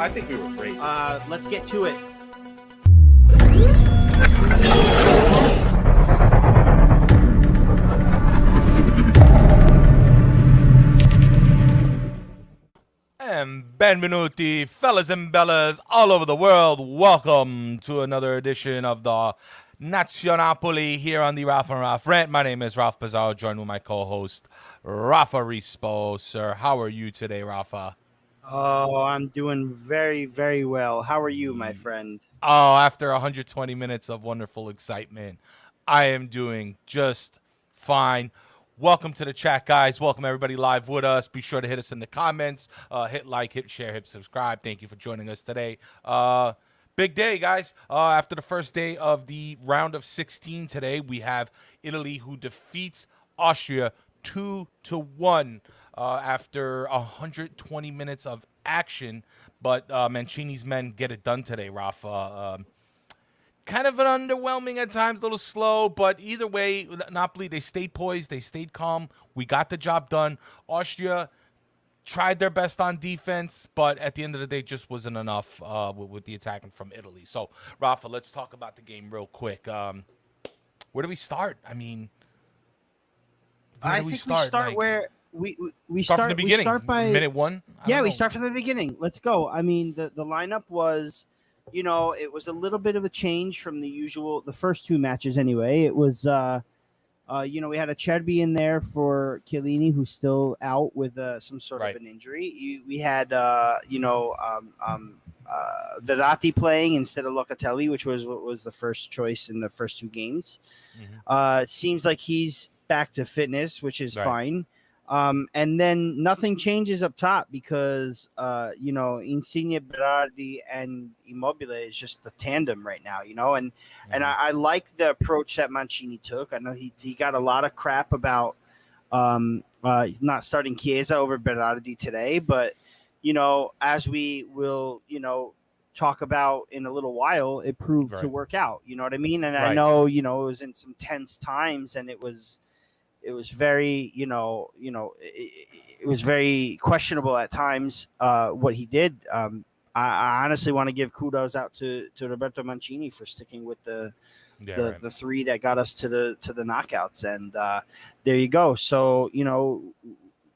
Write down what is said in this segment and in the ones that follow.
I think we were great. Let's get to it. And benvenuti, fellas and bellas all over the world. Welcome to another edition of the Nazionapoli here on the Rafa and Raf Rant. My name is Raf Pizarro, joined with my co-host, Rafa Rispo. Sir, how are you today, Rafa? Oh, I'm doing very, very well. How are you, my friend? Oh, after 120 minutes of wonderful excitement, I am doing just fine. Welcome to the chat, guys. Welcome everybody live with us. Be sure to hit us in the comments. Hit like, hit share, hit subscribe. Thank you for joining us today. Big day, guys. After the first day of the round of 16 today, we have Italy who defeats Austria 2-1 after 120 minutes of action. But Mancini's men get it done today, Rafa. Kind of an underwhelming at times, a little slow, but either way, Napoli, they stayed poised, they stayed calm. We got the job done. Austria tried their best on defense, but at the end of the day, just wasn't enough with the attacking from Italy. So, Rafa, let's talk about the game real quick. Where do we start? I mean, I think we start like, where we start from the beginning. We start by minute one. We start from the beginning. Let's go. I mean, the lineup was, it was a little bit of a change from the first two matches anyway. It was, we had a Cherby in there for Chiellini, who's still out with some sort of an injury. We had, Verratti playing instead of Locatelli, which was the first choice in the first two games. Mm-hmm. It seems like he's back to fitness, which is fine. And then nothing changes up top because, Insigne, Berardi, and Immobile is just the tandem right now, and I like the approach that Mancini took. I know he got a lot of crap about not starting Chiesa over Berardi today, but, as we will, talk about in a little while, it proved to work out. You know what I mean? And I know, it was in some tense times, and it was very, it was very questionable at times what he did. I honestly want to give kudos out to Roberto Mancini for sticking with the three that got us to the knockouts, and there you go. So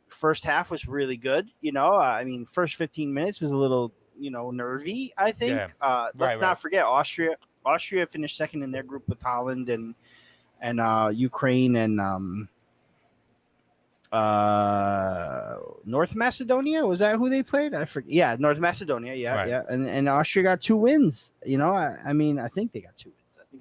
first half was really good. First 15 minutes was a little nervy. I think. Let's not forget Austria. Austria finished second in their group with Holland and Ukraine and North Macedonia. Was that who they played? I forget. Yeah, North Macedonia. Yeah. And Austria got 2 wins. I think they got 2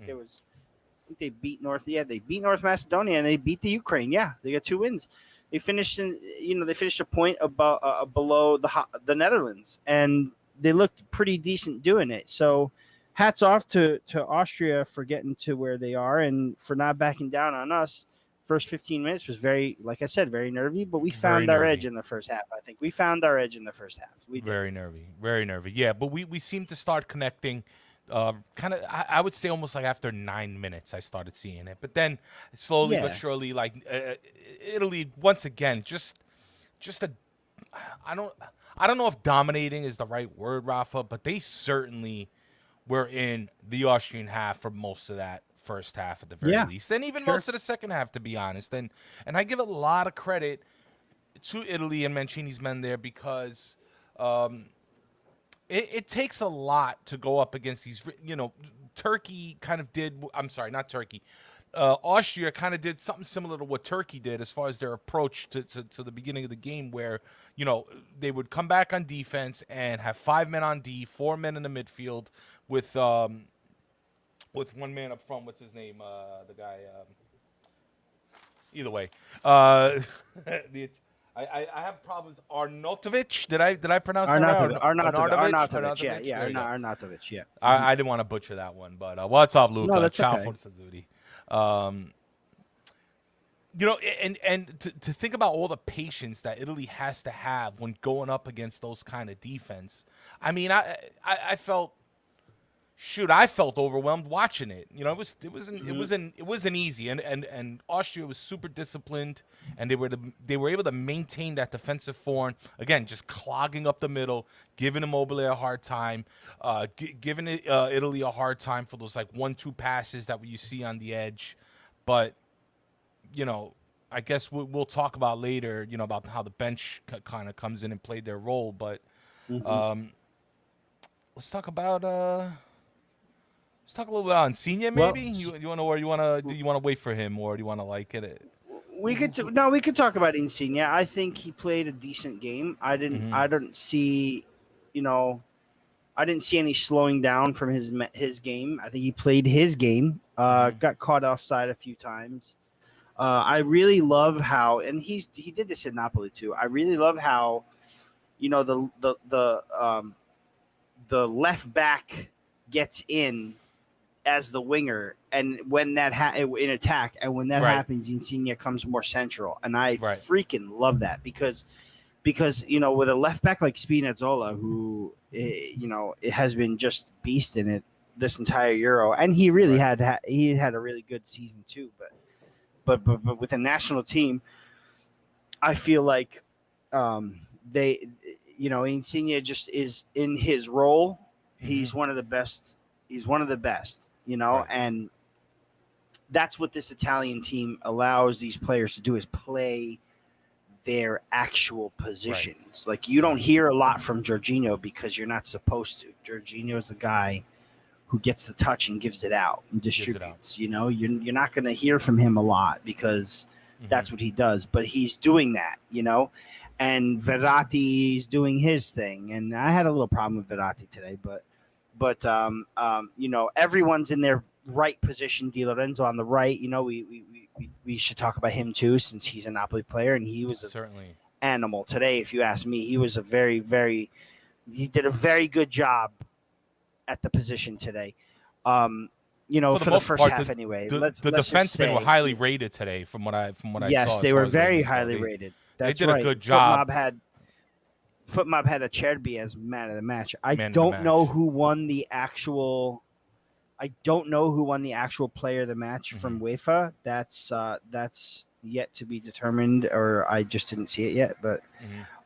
wins. I think they beat They beat North Macedonia and they beat the Ukraine. Yeah, they got 2 wins. They finished a point above below the Netherlands, and they looked pretty decent doing it. So hats off to Austria for getting to where they are and for not backing down on us. First 15 minutes was very, like I said, very nervy, but we found our edge in the first half. I think we found our edge in the first half. Very nervy. Yeah, but we seemed to start connecting kind of, I would say almost like after 9 minutes, I started seeing it. But then slowly but surely, like Italy, once again, I don't know if dominating is the right word, Rafa, but they certainly were in the Austrian half for most of that first half at the very least, and even most of the second half, to be honest. And I give a lot of credit to Italy and Mancini's men there because it takes a lot to go up against these. Turkey kind of did. I'm sorry, not Turkey. Austria kind of did something similar to what Turkey did as far as their approach to the beginning of the game, where they would come back on defense and have 5 men on D, 4 men in the midfield with 1 man up front. What's his name? The guy. Either way, I have problems. Arnautovic. Did I pronounce that right? Arnautovic. Yeah. Arnautovic. Yeah. I didn't want to butcher that one, but what's up, Luca? No, that's Ciao, okay. Forza Zudi. And to think about all the patience that Italy has to have when going up against those kind of defense. I mean, I felt, shoot, I felt overwhelmed watching it. You know, Mm-hmm. it wasn't easy, and Austria was super disciplined, and they were able to maintain that defensive form again, just clogging up the middle, giving Immobile a hard time, giving Italy a hard time for those like 1-2 passes that you see on the edge, but you know. I guess we'll talk about later, you know, about how the bench kind of comes in and played their role. But Mm-hmm. um, let's talk about let's talk a little bit on Senior, Well, maybe. You want to, or you want to, do you want to wait for him, or do you want to like get it? we could talk about Insigne. I think he played a decent game. Mm-hmm. I didn't see, you know, I didn't see any slowing down from his game. I think he played his game. Mm-hmm. Got caught offside a few times. I really love how, and he did this in Napoli too. I really love how, you know, the left back gets in as the winger, and when that in attack, and when that Right. happens, Insigne comes more central, and I Right. freaking love that because you know, with a left back like Spinazzola, who you know, it has been just beast in it this entire Euro, and he really Right. he had a really good season too. But with the national team, I feel like they, you know, Insigne just is in his role. Mm-hmm. He's one of the best. He's one of the best, you know, Right. and that's what this Italian team allows these players to do is play their actual Right. positions. Like you don't hear a lot from Jorginho because you're not supposed to. Jorginho's the guy who gets the touch and gives it out and Gives it out. distributes. You know, you're not going to hear from him a lot because Mm-hmm. that's what he does. But he's doing that, you know, and Verratti's doing his thing. And I had a little problem with Verratti today, but you know, everyone's in their right position. Di Lorenzo on the right. You know, we should talk about him too since he's a Napoli player and he was an Certainly. animal today. If you ask me, he was a he did a very good job at the position today. Um, you know, For the for the most first part, half anyway. the Let's just defensemen were say, highly rated today, from what I yes, saw as they far were as very ratings go. highly rated. They That's did a right. good job. Foot Mob had a Cherby as man of the match. I Man of the don't know match. who won the actual. I don't know who won the actual player of the match Mm-hmm. from UEFA. That's yet to be determined, or I just didn't see it yet. But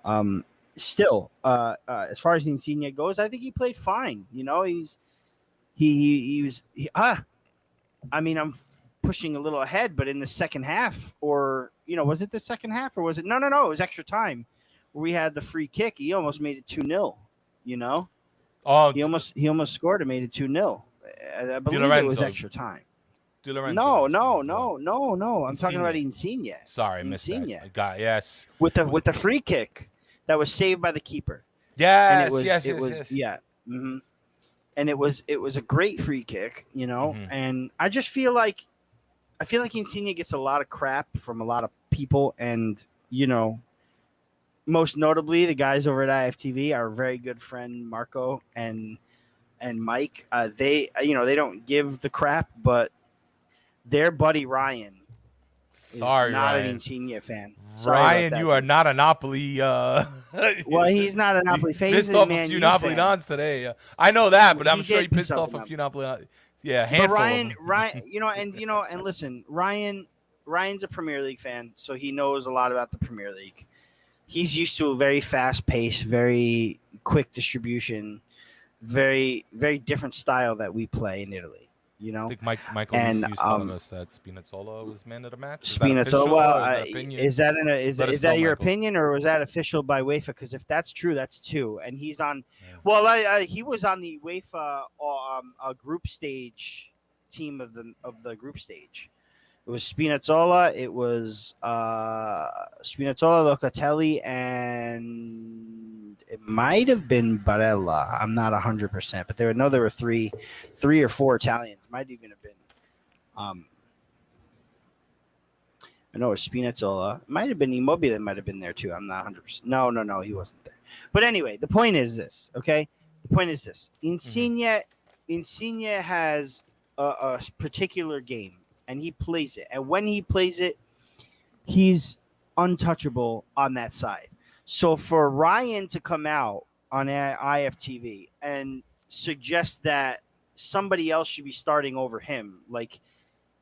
Mm-hmm. still, as far as Insigne goes, I think he played fine. You know, he was I mean, I'm pushing a little ahead, but in the second half, or you know, was it the second half, or was it? No, it was extra time where we had the free kick. He almost made it 2-0. You know, Oh, he almost scored and made it 2-0. I Di believe it was Lorenzo. extra time. Di Lorenzo No, was the no, one. no, no, no. I'm talking about Insigne. Insigne. Sorry, I missed that. Insigne I got yes. with the free kick that was saved by the keeper, and Yes, yes, it yes, was yes. yeah. Mm-hmm. And it was a great free kick, you know. Mm-hmm. And I feel like Insigne gets a lot of crap from a lot of people, and you know, most notably the guys over at IFTV, our very good friend Marco and Mike. They you know, they don't give the crap, but their buddy Ryan is Sorry, not an Ryan. Insigne fan. Sorry about Ryan, that, you are dude. not a Napoli. Well, he's not a He Napoli fan. He's pissed a off a Man few U Napoli fan. Dons today. I know that, but I'm He sure he did piss pissed off off a a few Napoli. Yeah, a But handful of them. Ryan, and listen, Ryan's a Premier League fan, so he knows a lot about the Premier League. He's used to a very fast pace, very quick distribution, very different style that we play in Italy. You I know, think Michael and Lisi was telling us that Spinazzola was man of the match. Is that Spinazzola. official Well, or is that opinion? Let us is know, that your Michael. opinion, or was that official by UEFA? Because if that's true, that's two, and he's on. Yeah. Well, he was on the UEFA group stage team of the group stage. It was Spinazzola. It was Spinazzola, Locatelli, and it might have been Barella. I'm not 100%, but there were three or four Italians. Might even have been. I know it was Spinazzola. It might have been Immobile. Might have been there too. I'm not 100%. No, he wasn't there. But anyway, the point is this. Okay, the point is this. Insigne has a particular game, and he plays it. And when he plays it, he's untouchable on that side. So for Ryan to come out on IFTV and suggest that somebody else should be starting over him. Like,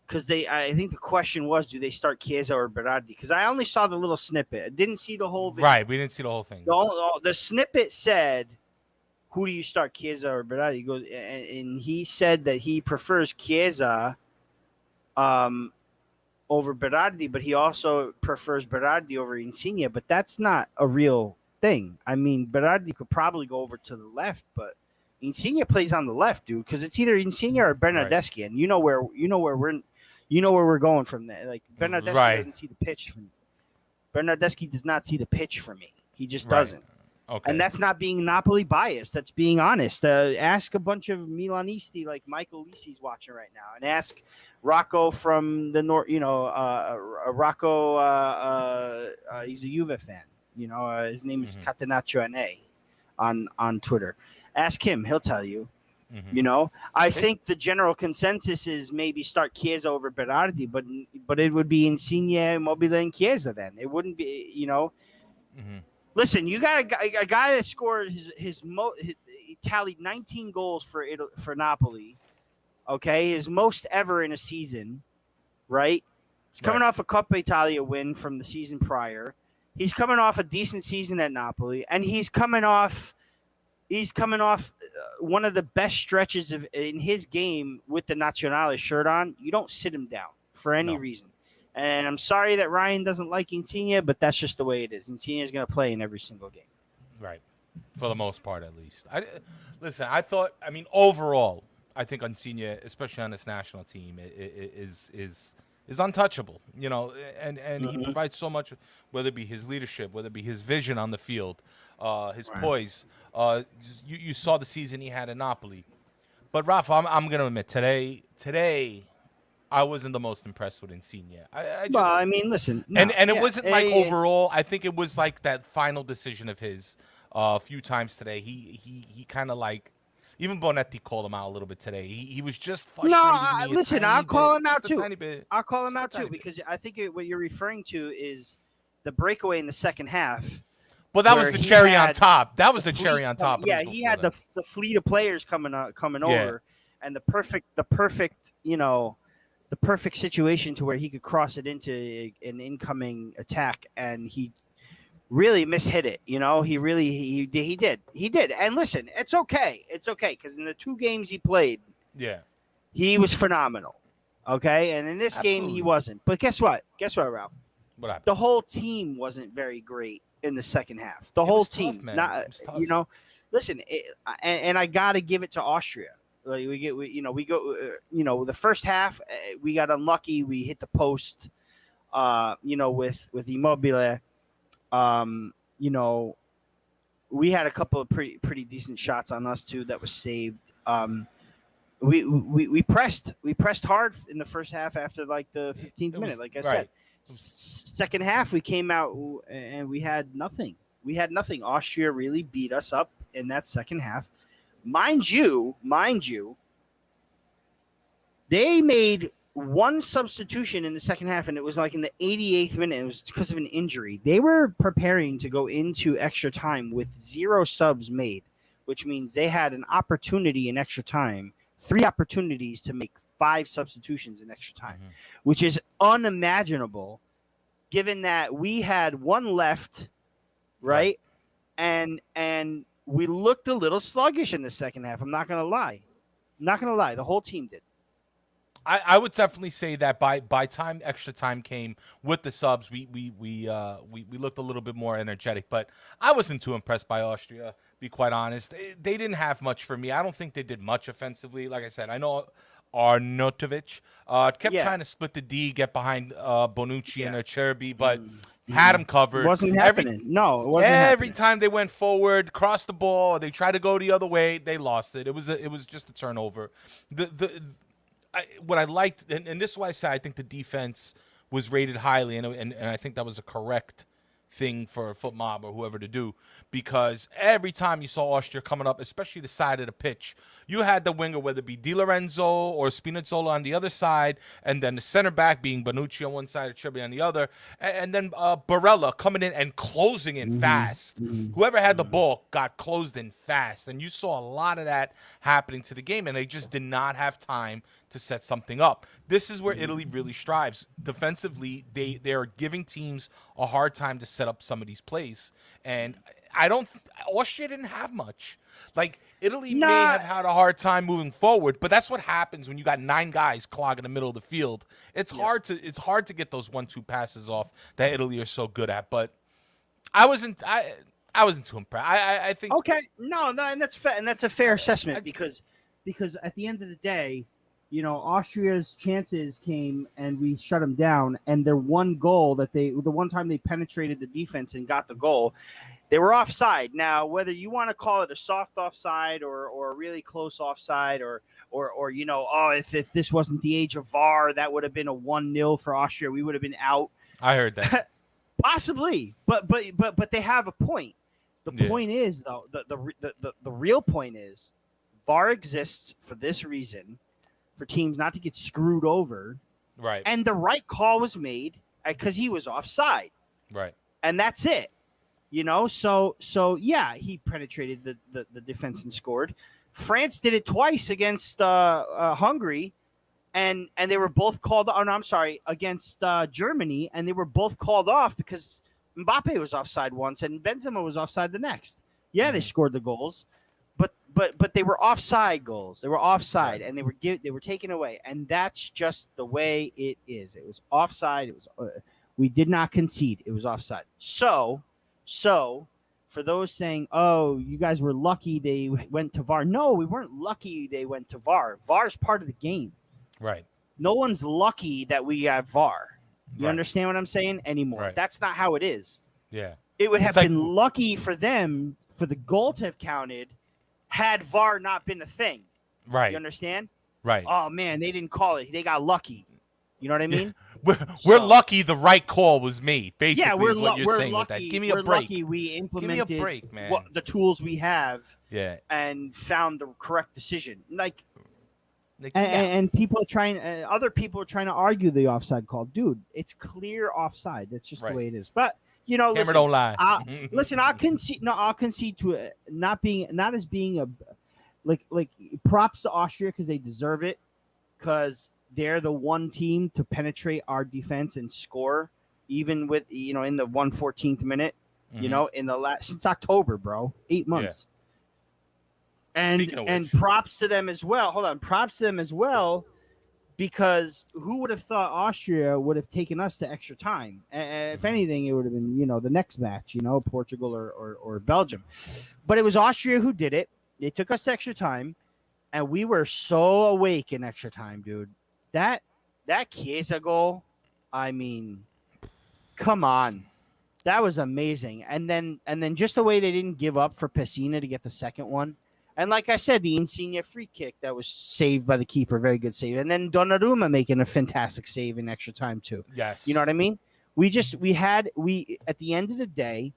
because I think the question was, do they start Chiesa or Berardi? Because I only saw the little snippet. I didn't see the whole video. Right, we didn't see the whole thing. The snippet said, who do you start, Chiesa or Berardi? He goes, and he said that he prefers Chiesa over Berardi, but he also prefers Berardi over Insigne. But that's not a real thing. I mean, Berardi could probably go over to the left, but Insigne plays on the left, dude, because it's either Insigne or Bernardeschi, and you know where we're going from there. Like, Bernardeschi doesn't see the pitch from me. Bernardeschi does not see the pitch for me. He just doesn't. Okay. And that's not being Napoli biased. That's being honest. Ask a bunch of Milanisti like Michael Lisi's watching right now, and ask Rocco from the north. Rocco. He's a Juve fan. His name is Catenaccio NA on Twitter. Ask him; he'll tell you. I think the general consensus is maybe start Chiesa over Berardi, but it would be Insigne, Immobile, and Chiesa. Then it wouldn't be. Listen, you got a guy that scored he tallied 19 goals for Napoli. Okay, his most ever in a season, right? He's coming off a Coppa Italia win from the season prior. He's coming off a decent season at Napoli, and he's coming off one of the best stretches in his game with the Nazionale shirt on. You don't sit him down for any reason. And I'm sorry that Ryan doesn't like Insigne, but that's just the way it is. Insigne is going to play in every single game. Right. For the most part, at least. Overall, I think Insigne, especially on this national team, is untouchable. And he provides so much, whether it be his leadership, whether it be his vision on the field, his poise. You saw the season he had in Napoli. But, Rafa, I'm going to admit, today, I wasn't the most impressed with Insigne. Listen. It wasn't overall. I think it was like that final decision of his a few times today. He kind of like, even Bonetti called him out a little bit today. He was just frustrated. Listen, I'll call him out too. I'll call him out too because I think what you're referring to is the breakaway in the second half. Well, that was the cherry on top. That was the cherry on top. Yeah, he had the fleet of players coming over, and the perfect situation to where he could cross it into an incoming attack, and he really mishit it. He did. And listen, it's okay because in the 2 games he played, he was phenomenal. Okay, and in this game he wasn't. But guess what, Ralph? What happened? The whole team wasn't very great in the second half. The whole team, tough. Listen, and I got to give it to Austria. Like we go, the first half we got unlucky. We hit the post, with Immobile. We had a couple of pretty decent shots on us too that was saved. We pressed hard in the first half after like the 15th minute. Like I said, second half we came out and we had nothing. Austria really beat us up in that second half. Mind you, they made one substitution in the second half, and it was like in the 88th minute. It was because of an injury. They were preparing to go into extra time with 0 subs made, which means they had an opportunity in extra time, 3 opportunities to make 5 substitutions in extra time, which is unimaginable given that we had 1 left, right? And we looked a little sluggish in the second half. I'm not going to lie. The whole team did. I would definitely say that by time extra time came with the subs, we looked a little bit more energetic. But I wasn't too impressed by Austria, be quite honest. They didn't have much for me. I don't think they did much offensively. Like I said, I know Arnautovic kept trying to split the D, get behind Bonucci and Acerbi, but had him covered. It wasn't happening. It wasn't every time they went forward, crossed the ball, or they tried to go the other way, they lost it. It was just a turnover. What I liked, and this is why I say I think the defense was rated highly, and I think that was a correct thing for Foot Mob or whoever to do, because every time you saw Austria coming up, especially the side of the pitch, you had the winger, whether it be Di Lorenzo or Spinazzola on the other side, and then the center back being Bonucci on one side, Tribby on the other, and then Barella coming in and closing in fast. Whoever had the ball got closed in fast, and you saw a lot of that happening to the game, and they just did not have time to set something up. This is where Italy really strives. Defensively, they are giving teams a hard time to set up some of these plays. And Austria didn't have much. Like, Italy may have had a hard time moving forward, but that's what happens when you got 9 guys clogging the middle of the field. It's hard to get those 1-2 passes off that Italy are so good at. But I wasn't too impressed. I think and that's fair, and that's a fair assessment because at the end of the day, you know, Austria's chances came and we shut them down. And their one goal the one time they penetrated the defense and got the goal, they were offside. Now, whether you want to call it a soft offside or a really close offside or you know, if this wasn't the age of VAR, that would have been a 1-0 for Austria. We would have been out. I heard that. Possibly, but they have a point. The point is, though, the real point is, VAR exists for this reason, for teams not to get screwed over. Right. And the right call was made because he was offside. Right. And that's it. You know, so yeah, he penetrated the defense and scored. France did it twice against Hungary, and they were both called. Oh no, I'm sorry, against Germany, and they were both called off because Mbappe was offside once and Benzema was offside the next. Yeah, they scored the goals, but they were offside goals. They were offside, and they were taken away, and that's just the way it is. It was offside. It was we did not concede. It was offside. So for those saying, "Oh, you guys were lucky they went to VAR," no, we weren't lucky they went to VAR. VAR is part of the game. Right. No one's lucky that we have VAR. You understand what I'm saying? Anymore. Right. That's not how it is. Yeah. It would have been lucky for them for the goal to have counted had VAR not been a thing. Right. You understand? Right. Oh, man, they didn't call it. They got lucky. You know what I mean? We're lucky the right call was made, basically, yeah, is what you're saying lucky, with that. Give me a break. We're lucky we implemented Give me a break, man. the tools we have and found the correct decision. And people are trying, other people are trying to argue the offside call. Dude, it's clear offside. That's just the way it is. But, you know, Hammer don't lie. I'll concede to it not as being a like props to Austria because they deserve it, because they're the one team to penetrate our defense and score, even with, you know, in the 114th minute, you know, in the since October, bro, 8 months. And props to them as well. Hold on, props to them as well, because who would have thought Austria would have taken us to extra time? And if anything, it would have been, you know, the next match, you know, Portugal or Belgium. But it was Austria who did it. They took us to extra time, and we were so awake in extra time, dude. That Chiesa goal, I mean, come on. That was amazing. And then just the way they didn't give up for Pessina to get the second one. And like I said, the Insigne free kick that was saved by the keeper, very good save. And then Donnarumma making a fantastic save in extra time too. Yes. You know what I mean? We at the end of the day,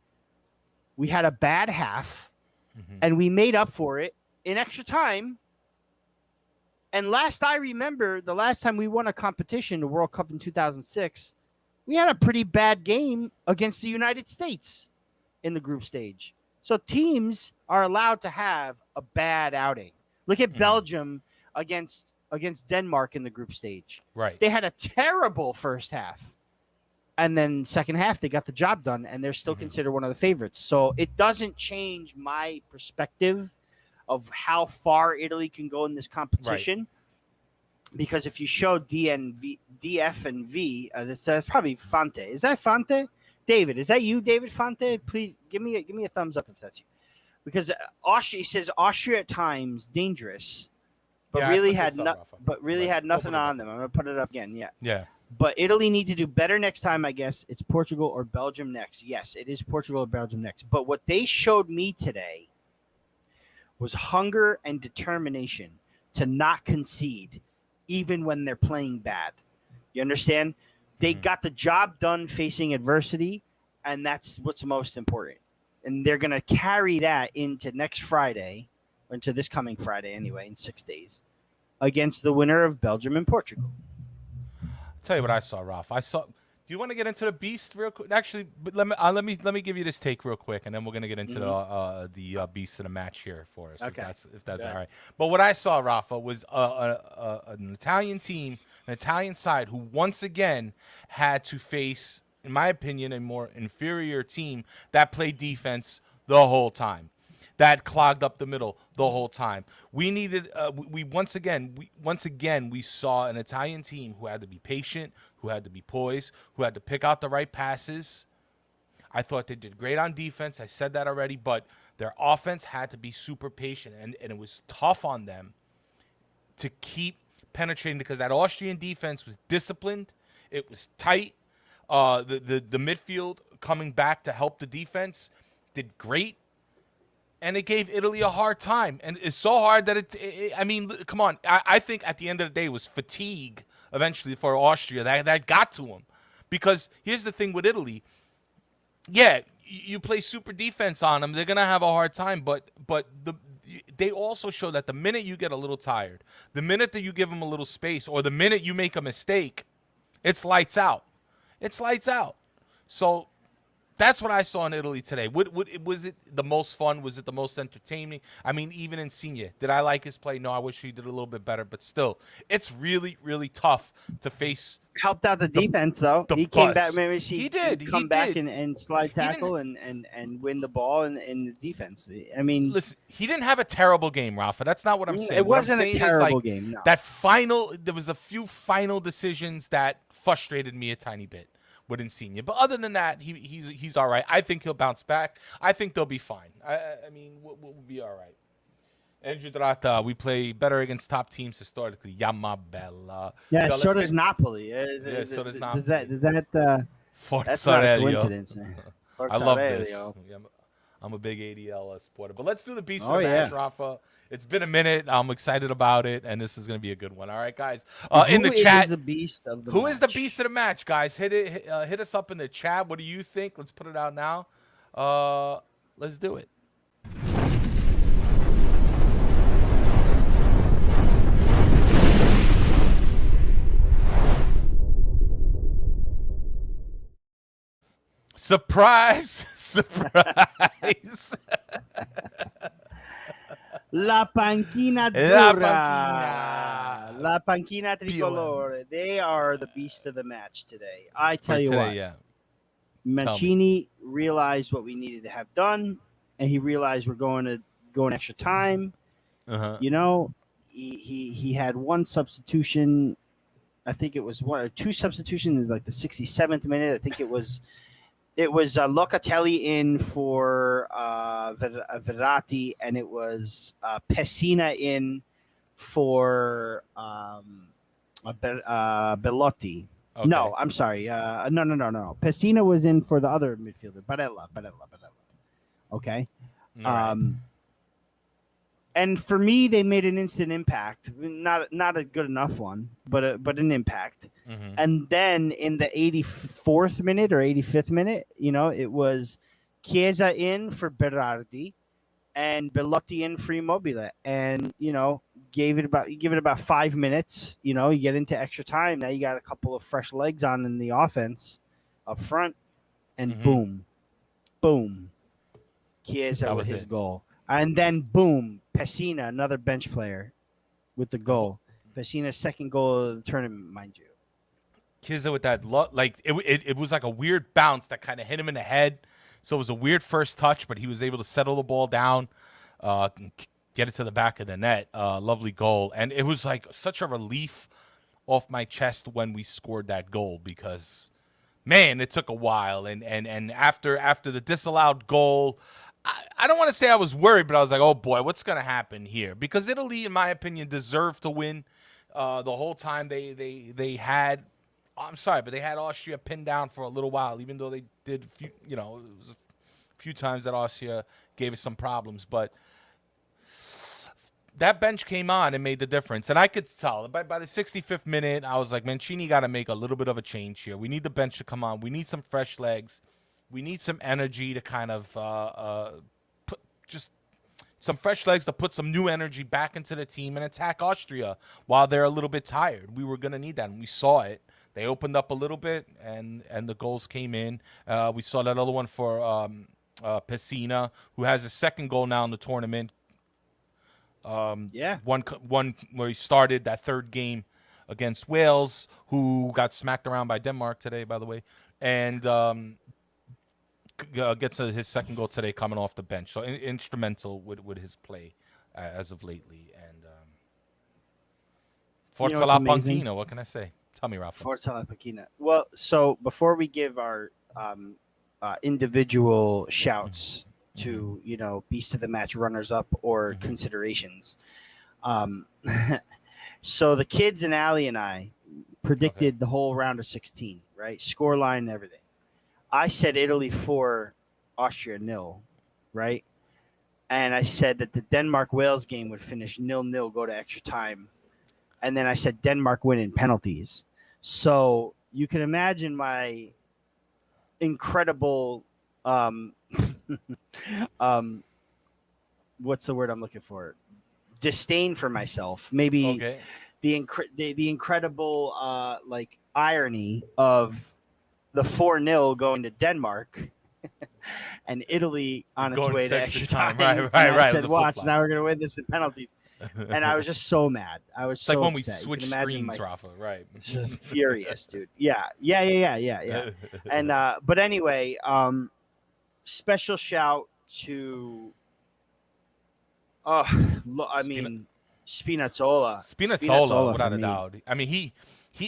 we had a bad half, and we made up for it in extra time. And last I remember, the last time we won a competition, the World Cup in 2006, we had a pretty bad game against the United States in the group stage. So teams are allowed to have a bad outing. Look at Belgium against Denmark in the group stage. Right. They had a terrible first half. And then second half, they got the job done, and they're still considered one of the favorites. So it doesn't change my perspective of how far Italy can go in this competition. Because if you show DF and V, that's probably Fante. Is that Fante? David, is that you, David Fante? Please give me a thumbs up if that's you. Because Austria says Austria at times dangerous, but really had nothing on them. I'm gonna put it up again. Yeah. Yeah. But Italy need to do better next time, I guess. It's Portugal or Belgium next. Yes, it is Portugal or Belgium next. But what they showed me today was hunger and determination to not concede, even when they're playing bad. You understand? They got the job done facing adversity, and that's what's most important. And they're going to carry that into next Friday, or into this coming Friday anyway, in 6 days, against the winner of Belgium and Portugal. I'll tell you what I saw, Ralph. Do you want to get into the beast real quick? Actually, but let me give you this take real quick, and then we're gonna get into the beast of the match here for us. Okay. If that's all right. But what I saw, Rafa, was an Italian team, an Italian side who once again had to face, in my opinion, a more inferior team that played defense the whole time, that clogged up the middle the whole time. We needed we once again we saw an Italian team who had to be patient, who had to be poised, who had to pick out the right passes. I thought they did great on defense. I said that already, but their offense had to be super patient, and it was tough on them to keep penetrating because that Austrian defense was disciplined. It was tight. The midfield coming back to help the defense did great. And it gave Italy a hard time. And it's so hard that I mean, come on. I think at the end of the day, it was fatigue eventually for Austria that got to them. Because here's the thing with Italy. Yeah, you play super defense on them, they're going to have a hard time. But they also show that the minute you get a little tired, the minute that you give them a little space, or the minute you make a mistake, it's lights out. It's lights out. So that's what I saw in Italy today. Was it the most fun? Was it the most entertaining? I mean, even Insigne, did I like his play? No, I wish he did a little bit better. But still, it's really, really tough to face. Helped out the defense, though. He came back. Maybe he did. Come back and slide tackle and win the ball in the defense. I mean, listen, he didn't have a terrible game, Rafa. That's not what I'm saying. It wasn't a terrible game. No. There was a few final decisions that frustrated me a tiny bit with Insigne. But other than that, he's all right. I think he'll bounce back. I think they'll be fine. I mean, we'll be all right. Andrew Drata, we play better against top teams historically. Yama Bella. Yeah, so does Napoli. So does Napoli. Does that that's not a coincidence, man. I love this. Yeah, I'm a big ADL supporter. But let's do the beast of the match, Rafa. It's been a minute. I'm excited about it, and this is going to be a good one. All right, guys. In the chat, the beast of the who match? is the beast of the match, guys? Hit us up in the chat. What do you think? Let's put it out now. Let's do it. Surprise! Surprise! La panchina azzurra. La panchina tricolore. They are the beast of the match today. I tell you what. Yeah. Mancini realized what we needed to have done, and he realized we're going to go an extra time. You know, he had one substitution. I think it was one or two substitutions, like the 67th minute. I think it was Locatelli in for Verratti, and it was Pessina in for Bellotti. Okay. No, I'm sorry. No. Pessina was in for the other midfielder, Barella. Okay. Right. And for me, they made an instant impact. Not a good enough one, but an impact. Mm-hmm. And then in the 84th minute or 85th minute, you know, it was Chiesa in for Berardi and Bellotti in for Immobile. And, you know, you give it about 5 minutes, you know, you get into extra time. Now you got a couple of fresh legs on in the offense up front, and boom. Chiesa with his goal. And then boom, Pessina, another bench player with the goal. Pessina's second goal of the tournament, mind you. Chiesa with that, it was like a weird bounce that kind of hit him in the head. So it was a weird first touch, but he was able to settle the ball down, get it to the back of the net. Lovely goal. And it was like such a relief off my chest when we scored that goal because, man, it took a while. And after the disallowed goal, I don't want to say I was worried, but I was like, oh, boy, what's going to happen here? Because Italy, in my opinion, deserved to win the whole time. They had – I'm sorry, but they had Austria pinned down for a little while, even though they did – it was a few times that Austria gave us some problems. But that bench came on and made the difference. And I could tell. By the 65th minute, I was like, Mancini got to make a little bit of a change here. We need the bench to come on. We need some fresh legs. We need some energy to kind of put just some fresh legs to put some new energy back into the team and attack Austria while they're a little bit tired. We were going to need that, and we saw it. They opened up a little bit, and the goals came in. We saw that other one for Pessina, who has his second goal now in the tournament. One where he started that third game against Wales, who got smacked around by Denmark today, by the way, and gets his second goal today coming off the bench. So instrumental with his play as of lately. And Forza la Panchina, what can I say? Tell me, Rafa. Forza la Panchina. Well, so before we give our individual shouts to, beast of the match, runners up, or considerations. So the kids and Ali and I predicted the whole round of 16, right? Scoreline and everything. I said Italy 4, Austria 0, right? And I said that the Denmark-Wales game would finish 0-0, go to extra time. And then I said Denmark win in penalties. So you can imagine my incredible what's the word I'm looking for? Disdain for myself. Maybe the incredible irony of the 4-0 going to Denmark and Italy on its way to extra time. Right. I said, watch, now we're going to win this in penalties. And I was just so mad. I was so when upset. We switched screens, Rafa, right? Just furious, dude. Yeah. And but anyway, special shout to Spinazzola. Spinazzola, without a doubt. I mean, he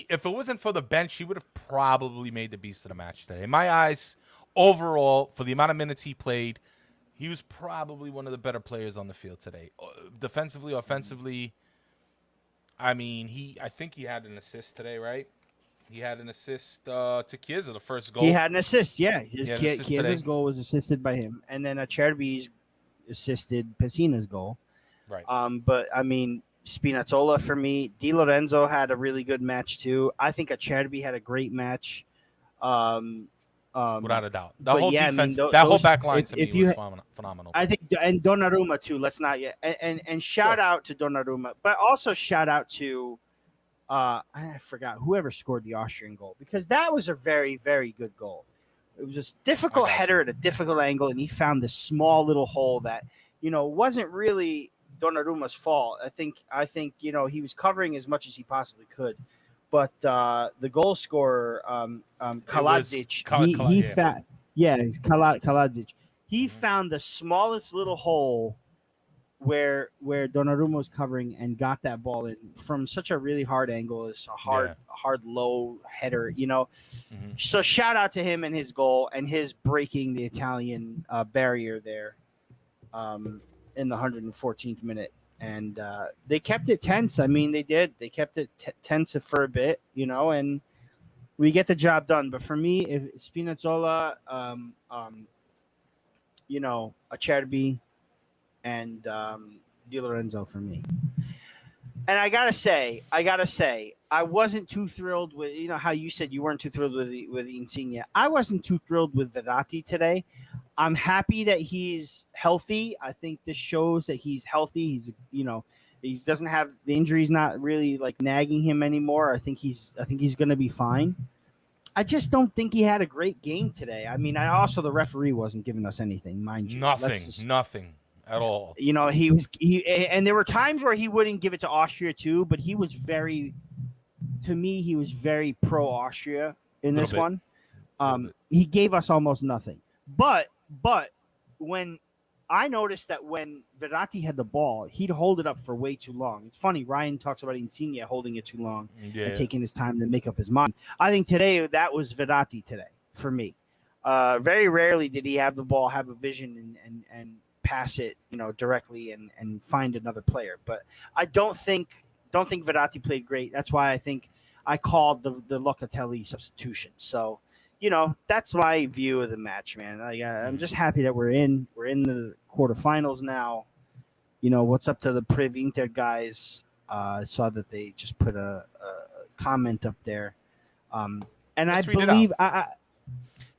if it wasn't for the bench, he would have probably made the beast of the match today. In my eyes, overall, for the amount of minutes he played, he was probably one of the better players on the field today. Defensively, offensively, I mean, I think he had an assist today, right? He had an assist to Chiesa, the first goal. He had an assist, yeah. Chiesa's goal was assisted by him. And then Acerbi's assisted Pessina's goal. Right. But, I mean, Spinazzola for me. Di Lorenzo had a really good match, too. I think Acerbi had a great match. Without a doubt. The whole defense, that whole back line to me was phenomenal. I think, and Donnarumma, too. Let's not yet. And shout out to Donnarumma, but also shout out to, I forgot, whoever scored the Austrian goal, because that was a very, very good goal. It was just difficult header at a difficult angle, and he found this small little hole that, wasn't really Donnarumma's fault. I think he was covering as much as he possibly could. But the goal scorer, Kaladzic, Kaladzic, he found the smallest little hole where Donnarumma was covering and got that ball in from such a really hard angle. It's a hard low header, So shout out to him and his goal and his breaking the Italian barrier there in the 114th minute. And they kept it tense. I mean, they did. They kept it tense for a bit, and we get the job done. But for me, if Spinazzola, Acerbi, and Di Lorenzo for me. And I gotta say, I wasn't too thrilled with how you said you weren't too thrilled with Insigne. I wasn't too thrilled with Verratti today. I'm happy that he's healthy. I think this shows that he's healthy. He's he doesn't have the injuries, not really nagging him anymore. I think he's going to be fine. I just don't think he had a great game today. I mean, the referee wasn't giving us anything, mind you. Nothing at all. And there were times where he wouldn't give it to Austria too, but he was very pro Austria in this one. He gave us almost nothing. But when I noticed that when Verratti had the ball, he'd hold it up for way too long. It's funny. Ryan talks about Insigne holding it too long and taking his time to make up his mind. I think today that was Verratti today for me. Very rarely did he have the ball, have a vision, and pass it, directly and find another player. But I don't think Verratti played great. That's why I think I called the Locatelli substitution. So. That's my view of the match, man. I'm just happy that we're in the quarterfinals now. What's up to the Priv Inter guys? I saw that they just put a comment up there. And let's I believe,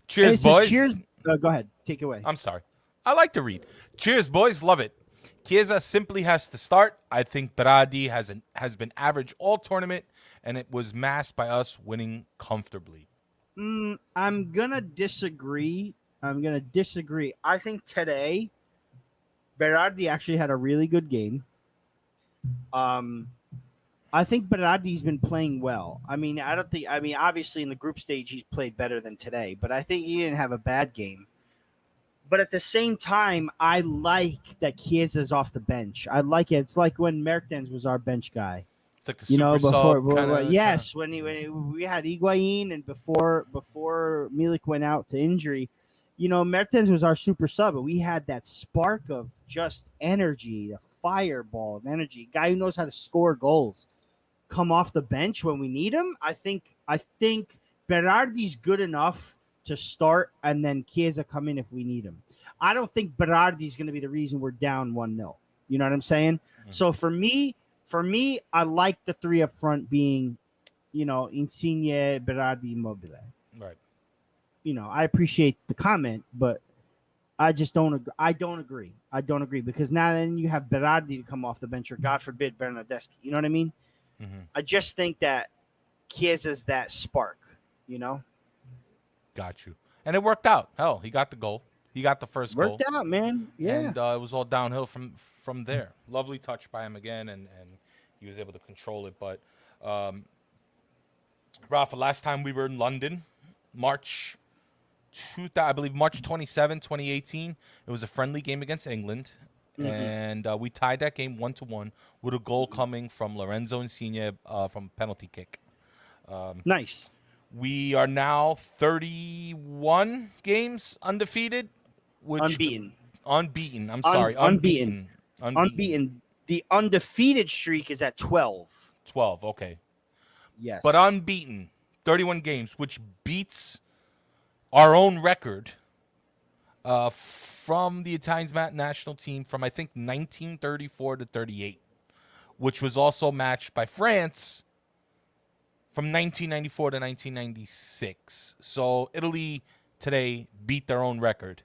cheers, boys. Go ahead. Take it away. I'm sorry. I like to read. Cheers, boys. Love it. Chiesa simply has to start. I think Berardi has been average all tournament, and it was masked by us winning comfortably. I'm gonna disagree. I think today Berardi actually had a really good game. I think Berardi's been playing well. I mean, obviously in the group stage he's played better than today, but I think he didn't have a bad game. But at the same time, I like that Chiesa's off the bench. I like it. It's like when Mertens was our bench guy. It's like the super sub yes, when we had Higuain and before Milik went out to injury, Mertens was our super sub, but we had that spark of just energy, the fireball of energy, guy who knows how to score goals, come off the bench when we need him. I think Berardi's good enough to start, and then Chiesa come in if we need him. I don't think Berardi's going to be the reason we're down 1-0. You know what I'm saying? Mm-hmm. So for me, I like the three up front being, Insigne, Berardi, Immobile. Right. I appreciate the comment, but I just don't agree. I don't agree because now then you have Berardi to come off the bench, or God forbid Bernardeschi. You know what I mean? Mm-hmm. I just think that Chiesa's that spark. Got you. And it worked out. Hell, he got the goal. He got the first goal. Worked out, man. Yeah. And it was all downhill from there. Lovely touch by him again, and he was able to control it. But, Rafa, last time we were in London, March 27, 2018, it was a friendly game against England. Mm-hmm. And we tied that game 1-1 with a goal coming from Lorenzo Insigne from penalty kick. Nice. We are now 31 games undefeated. Unbeaten. I'm sorry. Unbeaten. The undefeated streak is at 12. 12, okay. Yes. But unbeaten. 31 games, which beats our own record from the Italian national team from, I think, 1934 to 38, which was also matched by France from 1994 to 1996. So Italy today beat their own record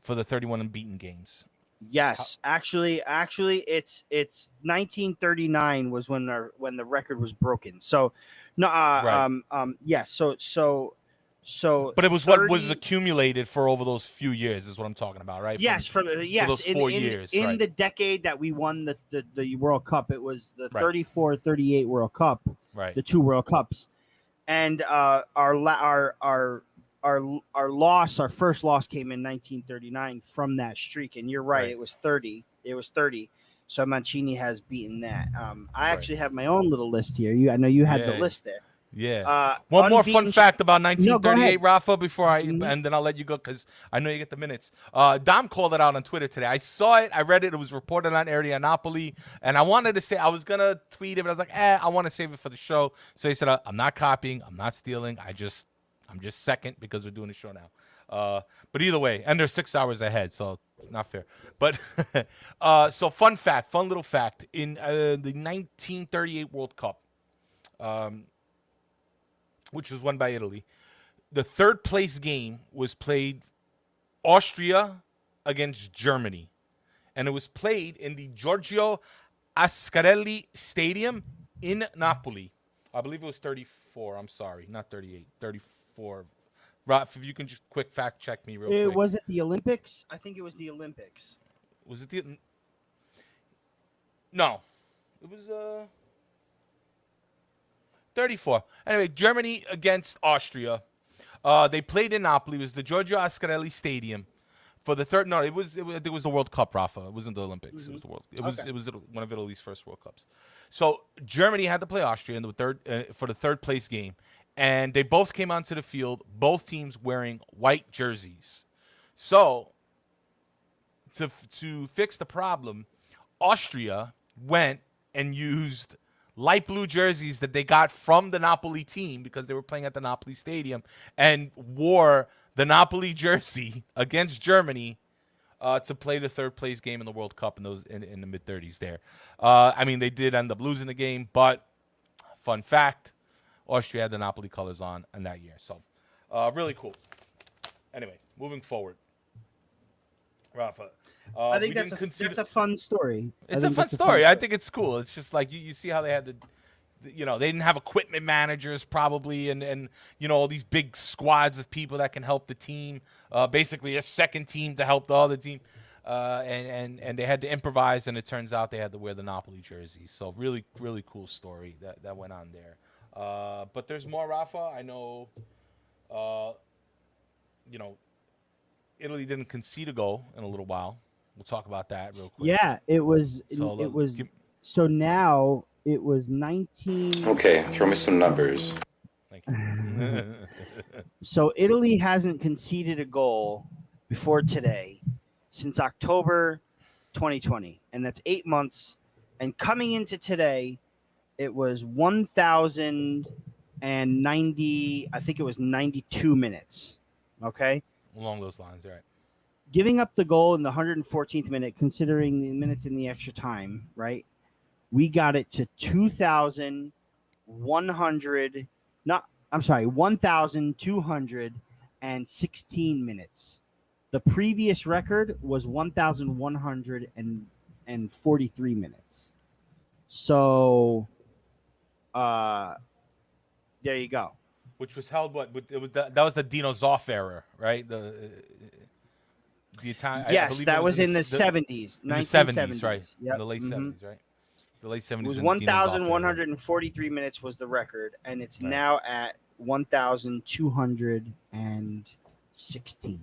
for the 31 unbeaten games. Yes, actually, it's 1939 was when the record was broken. So, no, right. yes. So, but it was 30, what was accumulated for over those few years is what I'm talking about, right? Yes, for those 4 years. In right. the decade that we won the World Cup, it was the 34-38 World Cup, right? The two World Cups, and our loss, our first loss came in 1939 from that streak. And you're right, it was 30. So Mancini has beaten that. I actually have my own little list here. I know you had the list there. Yeah. One more fun fact about 1938, Rafa, before and then I'll let you go because I know you get the minutes. Dom called it out on Twitter today. I saw it. I read it. It was reported on Area Napoli. And I wanted to say, I was going to tweet it, but I was like, I want to save it for the show. So he said, I'm not copying. I'm not stealing. I'm just second because we're doing the show now. But either way, and they're 6 hours ahead, so not fair. But so fun little fact. In the 1938 World Cup, which was won by Italy, the third place game was played Austria against Germany. And it was played in the Giorgio Ascarelli Stadium in Napoli. I believe it was 34. I'm sorry, not 38, 34. Ralph, if you can just quick fact check me real quick. Was it the Olympics? I think it was the Olympics. Was it the... No. It was... 34. Anyway, Germany against Austria. They played in Napoli. It was the Giorgio Ascarelli Stadium for the third. No, it was the World Cup, Rafa. It wasn't the Olympics. Mm-hmm. It was the World. It was one of Italy's first World Cups. So Germany had to play Austria in the third for the third place game, and they both came onto the field. Both teams wearing white jerseys. So to fix the problem, Austria went and used light blue jerseys that they got from the Napoli team because they were playing at the Napoli Stadium and wore the Napoli jersey against Germany to play the third place game in the World Cup in the mid-30s there. I mean, they did end up losing the game, but fun fact, Austria had the Napoli colors on in that year. So really cool. Anyway, moving forward, Rafa. I think we that's didn't that's a fun story. It's a fun story. I think it's cool. It's just like you see how they had to, they didn't have equipment managers probably, and all these big squads of people that can help the team. Basically, a second team to help the other team, and they had to improvise. And it turns out they had to wear the Napoli jerseys. So really, really cool story that went on there. But there's more, Rafa. I know. Italy didn't concede a goal in a little while. We'll talk about that real quick. Yeah, it was. So, it was. So now it was 19. Okay, throw me some numbers. Thank you. So Italy hasn't conceded a goal before today since October 2020, and that's 8 months. And coming into today, it was 1,090. I think it was 92 minutes. Okay. Along those lines, right? Giving up the goal in the 114th minute, considering the minutes in the extra time, right? We got it to 1,216 minutes. The previous record was 1,143 minutes. So, there you go. Which was held that was the Dino Zoff era, right? The Italian. Yes, that was in the 70s, in the 70s, right? Yep. In the late 70s, right? The late 70s. It was 1,143 minutes was the record, and it's now at 1,216.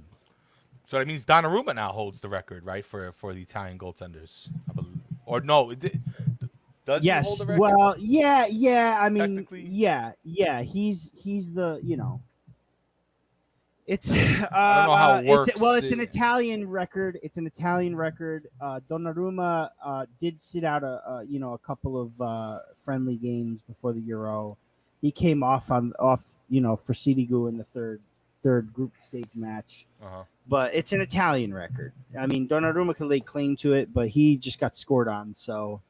So that means Donnarumma now holds the record, right, for the Italian goaltenders, I believe. Or no, does he hold the record? Well, yeah. I mean, yeah. He's the It's I don't know how it works. It's an Italian record. It's an Italian record. Donnarumma did sit out a couple of friendly games before the Euro. He came off for Sirigu in the third group stage match. But it's an Italian record. I mean, Donnarumma could lay claim to it, but he just got scored on. So,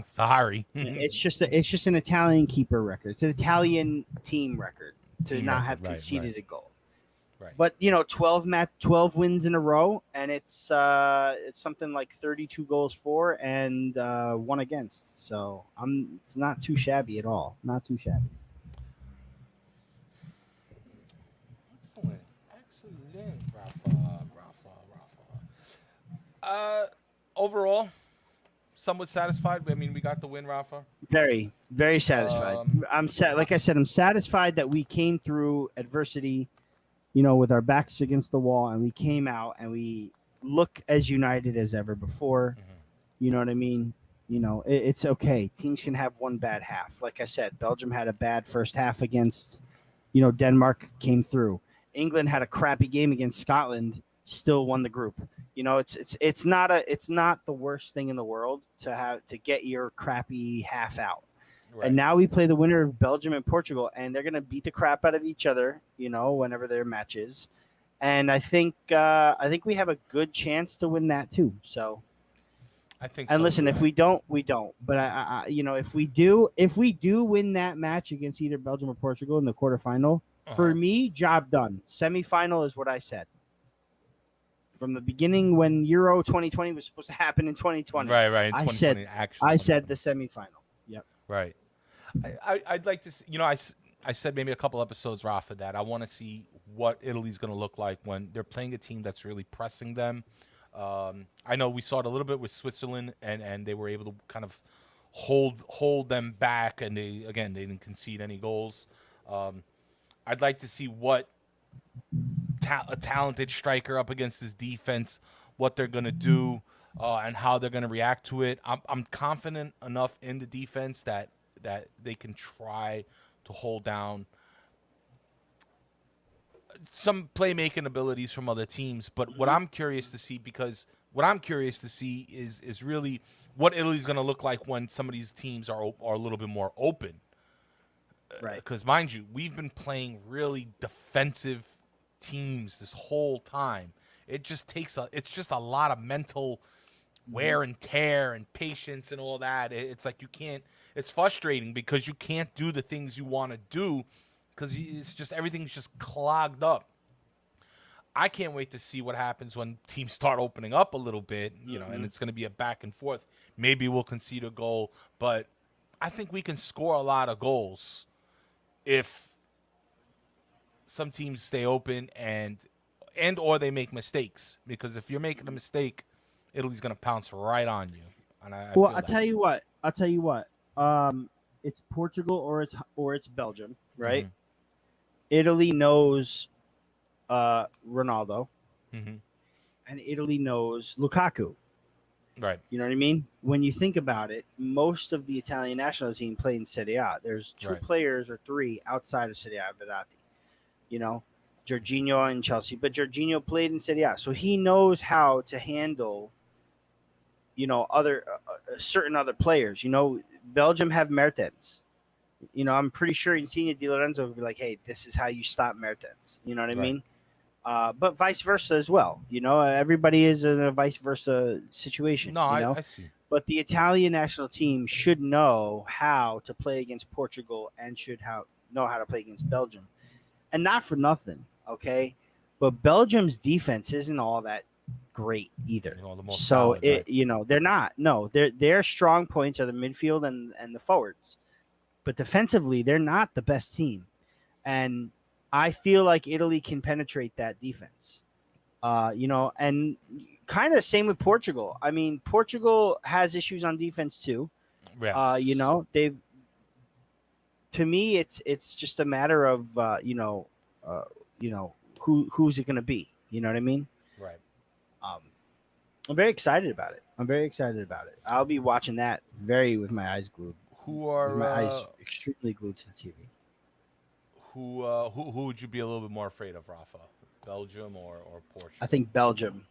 sorry. it's just an Italian keeper record. It's an Italian team record to not have conceded a goal. Right. But 12 wins in a row, and it's something like 32 goals for and 1 against. So it's not too shabby at all. Not too shabby. Excellent, Rafa. Overall, somewhat satisfied. I mean, we got the win, Rafa. Very, very satisfied. I'm like I said, I'm satisfied that we came through adversity, with our backs against the wall, and we came out and we look as united as ever before. Mm-hmm. You know what I mean? It's okay. Teams can have one bad half. Like I said, Belgium had a bad first half against, Denmark came through. England had a crappy game against Scotland, still won the group. It's not the worst thing in the world to get your crappy half out. Right. And now we play the winner of Belgium and Portugal, and they're going to beat the crap out of each other, whenever their match is. And I think we have a good chance to win that too. So I think. And so, listen, if we don't, we don't. But if we do win that match against either Belgium or Portugal in the quarterfinal, for me, job done. Semifinal is what I said. From the beginning, when Euro 2020 was supposed to happen in 2020, right. I said the semifinal. Yep. Right. I'd like to see, I said maybe a couple episodes, Rafa, that I want to see what Italy's going to look like when they're playing a team that's really pressing them. I know we saw it a little bit with Switzerland, and they were able to kind of hold them back, and they didn't concede any goals. I'd like to see what a talented striker up against his defense, what they're going to do, and how they're going to react to it. I'm confident enough in the defense that they can try to hold down some playmaking abilities from other teams. But what I'm curious to see, is really what Italy's going to look like when some of these teams are a little bit more open. Right. Because mind you, we've been playing really defensive teams this whole time. It's just a lot of mental wear and tear and patience and all that. It's like it's frustrating because you can't do the things you want to do because it's just everything's just clogged up. I can't wait to see what happens when teams start opening up a little bit, you know, and it's going to be a back and forth. Maybe we'll concede a goal, but I think we can score a lot of goals if some teams stay open and or they make mistakes. Because if you're making a mistake, Italy's going to pounce right on you. And I'll tell you what. It's Portugal or it's Belgium, right? Italy knows Ronaldo, and Italy knows Lukaku. Right. You know what I mean? When you think about it, most of the Italian national team play in Serie A. There's two players or three outside of Serie A, Verratti. You know, Jorginho and Chelsea, but Jorginho played in Serie A, so he knows how to handle, you know, other certain other players. You know, Belgium have Mertens. You know, I'm pretty sure Insigne Di Lorenzo would be like, "Hey, this is how you stop Mertens." You know what I mean? But vice versa as well. You know, everybody is in a vice versa situation. No, you know? I see. But the Italian national team should know how to play against Portugal and should know how to play against Belgium. And not for nothing, okay? But Belgium's defense isn't all that great either. You know, the most so solid, right? you know, they're not. No, their strong points are the midfield and the forwards. But defensively, they're not the best team. And I feel like Italy can penetrate that defense. You know, and kind of same with Portugal. I mean, Portugal has issues on defense too. Yes. You know, to me, it's just a matter of who's it going to be. You know what I mean? Right. I'm very excited about it. I'll be watching that with my eyes glued. With my eyes extremely glued to the TV. Who would you be a little bit more afraid of, Rafa? Belgium or Portugal? I think Belgium.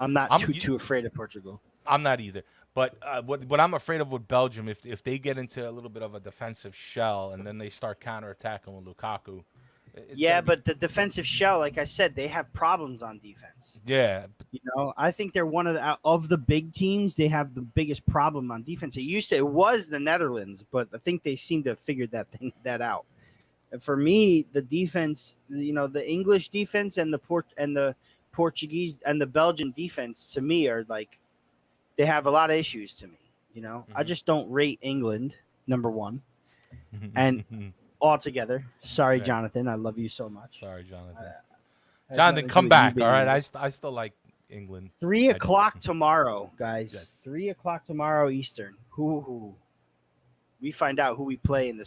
I'm not too afraid of Portugal. I'm not either. But what I'm afraid of with Belgium, if they get into a little bit of a defensive shell and then they start counterattacking with Lukaku. But the defensive shell, like I said, they have problems on defense. Yeah. You know, I think they're one of the big teams. They have the biggest problem on defense. It was the Netherlands, but I think they seem to have figured that out. And for me, the defense, you know, the English defense and the Portuguese and the Belgian defense, to me, are like, they have a lot of issues to me. You know, I just don't rate England, number one, and altogether. Sorry, Jonathan, I love you so much. Sorry, Jonathan. Jonathan, come back. All right, I still like England. 3 o'clock tomorrow, guys. Yes. 3 o'clock tomorrow Eastern. Who? We find out who we play in the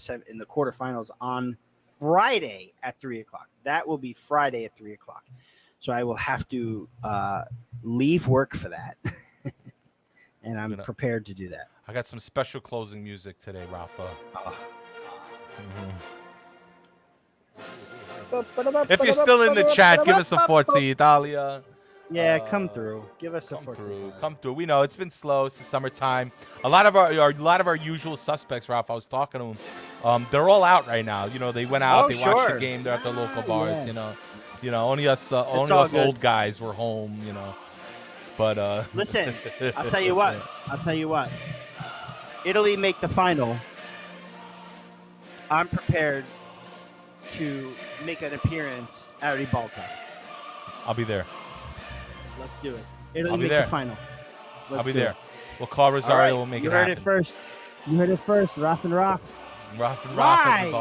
quarterfinals on Friday at 3 o'clock. That will be Friday at 3 o'clock. So I will have to leave work for that, and I'm prepared to do that. I got some special closing music today, Rafa. If you're still in the chat, give us a Forza Italia. Yeah, come through. Give us a Forza. Come through. We know it's been slow. It's the summertime. A lot of our usual suspects, Ralph. I was talking to them. They're all out right now. You know, they went out. They watched the game. They're at the local bars. Yeah. You know, only us old guys were home. You know, but listen, I'll tell you what. Italy make the final. I'm prepared to make an appearance at Ribalta. I'll be there. Let's do it. Italy make the final. I'll be there. We'll call Rosario. We'll make it happen. You heard it first. Raf and Raf. Live.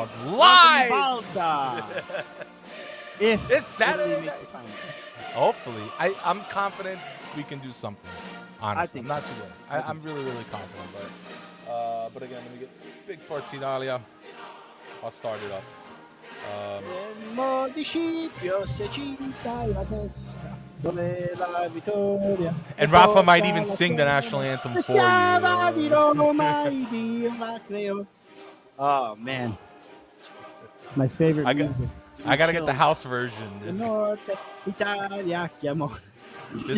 If it's Saturday. Hopefully. I'm confident we can do something. Honestly, I'm not too worried. I'm really, really confident. But again, let me get big Forza Italia. I'll start it up. And Rafa might even sing the national anthem for you. Oh man, my favorite music. I gotta get the house version. There's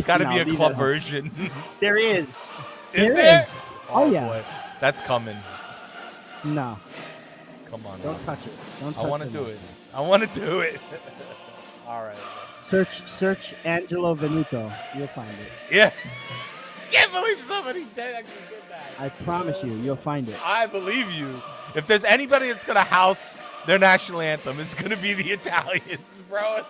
got to be a club version. There is. Is there? Oh yeah. Boy. That's coming. No. Come on. Don't touch it. I want to do it. I want to do it. All right. Search Angelo Venuto. You'll find it. Yeah. can't believe somebody actually did that. I promise you, you'll find it. I believe you. If there's anybody that's gonna house their national anthem, it's gonna be the Italians, bro.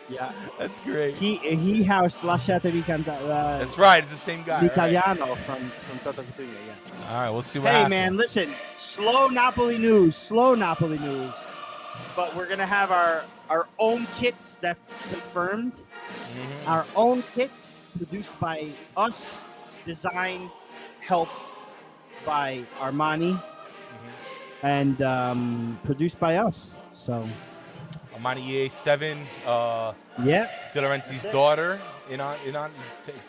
Yeah, That's great. he housed Lasciatevi cantare. That's right. It's the same guy. L'Italiano Right? from Toto Cutugno, yeah. All right, we'll see what Hey happens. man, listen, slow Napoli news, but we're gonna have our own kits. That's confirmed. Mhm. Our own kits produced by us, designed, helped by Armani, and produced by us. So Armani EA7, yeah, De Laurenti's daughter, in on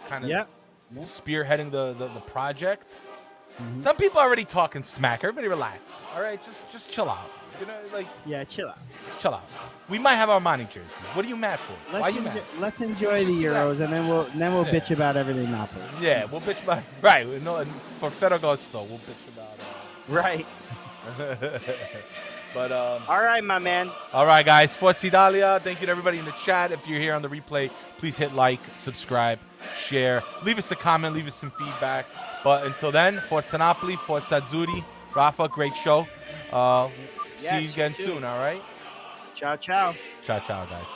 kind of yeah. spearheading the project. Some people are already talking smack. Everybody relax. All right, just chill out. You know, like Yeah, chill out. chill out. We might have Armani jerseys. What are you mad for? Why are you mad? Let's enjoy the Euros, and then we'll Yeah. bitch about everything Napoli. Yeah, we'll bitch about right. No, for Ferragosto, we'll bitch about. Right. But All right, my man. all right, guys. Forza Italia. Thank you to everybody in the chat. If you're here on the replay, please hit like, subscribe, share. Leave us a comment. Leave us some feedback. But until then, Forza Napoli, Forza Azzurri. Rafa, great show. See you Yes, again you too. soon, all right? Ciao, ciao. Ciao, ciao, guys.